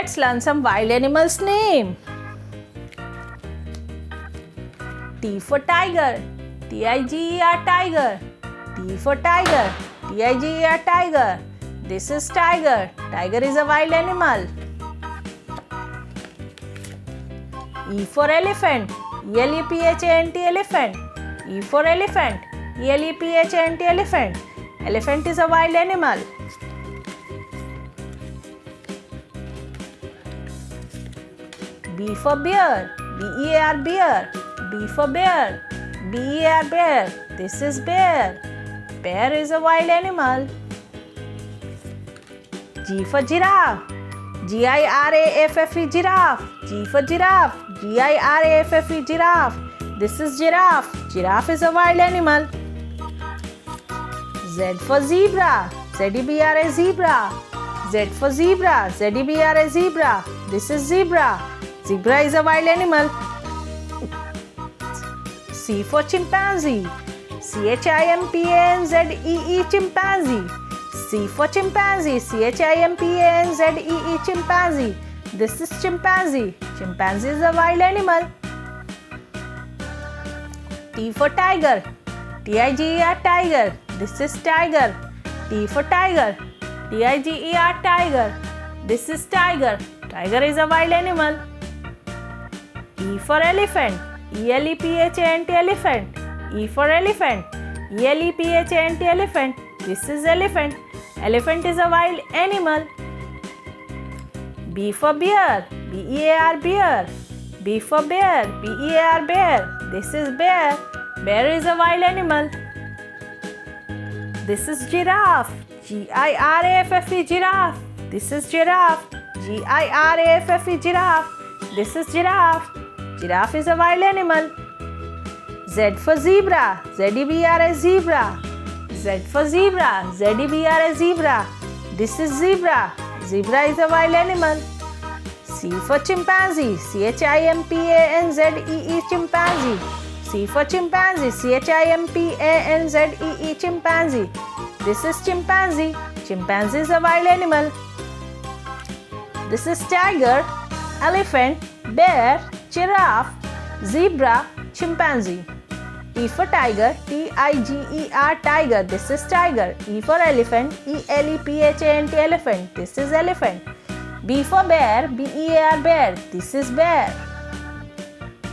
Let's learn some wild animals' name. T for tiger, T-I-G-E-R, tiger. T for tiger, T-I-G-E-R, tiger. This is tiger. Tiger is a wild animal. E for elephant, E-L-E-P-H-A-N-T, elephant. E for elephant, E-L-E-P-H-A-N-T, elephant. Elephant is a wild animal. B for bear, B-E-A-R, bear. B for bear, B-E-A-R, bear. This is bear. Bear is a wild animal. G for giraffe, G-I-R-A-F-F-E, giraffe. G for giraffe, G-I-R-A-F-F-E, giraffe. This is giraffe. Giraffe is a wild animal. Z for zebra, Z-E-B-R-A, zebra. Z for zebra, Z-E-B-R-A, zebra. This is zebra. Zebra is a wild animal. C for chimpanzee, C-H-I-M-P-A-N-Z-E-E, chimpanzee. C for chimpanzee, C-H-I-M-P-A-N-Z-E-E, chimpanzee. This is chimpanzee. Chimpanzee is a wild animal. T for tiger, T-I-G-E-R, tiger. This is tiger. T for tiger, T-I-G-E-R, tiger. This is tiger. Tiger is a wild animal. E for elephant, E-L-E-P-H-A-N-T, elephant. E for elephant, E-L-E-P-H-A-N-T, elephant. This is elephant. Elephant is a wild animal. B for bear, B-E-A-R, bear. B for bear, B-E-A-R, bear. This is bear. Bear is a wild animal. This is giraffe, G-I-R-A-F-F-E, giraffe. This is giraffe, G-I-R-A-F-F-E, giraffe. This is giraffe. Giraffe is a wild animal. Z for zebra, Z-E-B-R-A, zebra. Z for zebra, Z-E-B-R-A, zebra. This is zebra. Zebra is a wild animal. C for chimpanzee, C-H-I-M-P-A-N-Z-E-E, chimpanzee. C for chimpanzee, C-H-I-M-P-A-N-Z-E-E, chimpanzee. This is chimpanzee. Chimpanzee is a wild animal. This is tiger, elephant, bear, giraffe, zebra, chimpanzee. T for tiger, T-I-G-E-R, tiger. This is tiger. E for elephant, E-L-E-P-H-A-N-T, elephant. This is elephant. B for bear, B-E-A-R, bear. This is bear.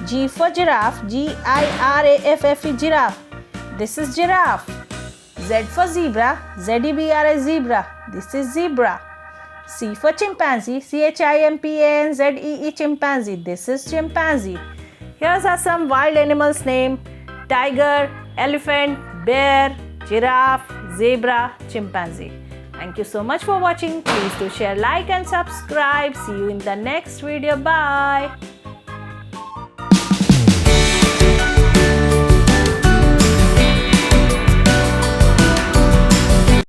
G for giraffe, G-I-R-A-F-F-E, giraffe. This is giraffe. Z for zebra, Z-E-B-R-A, zebra. This is zebra. C for chimpanzee, C-H-I-M-P-A-N-Z-E-E, chimpanzee. This is chimpanzee. Here are some wild animals' names: tiger, elephant, bear, giraffe, zebra, chimpanzee. Thank you so much for watching. Please do share, like and subscribe. See you in the next video. Bye.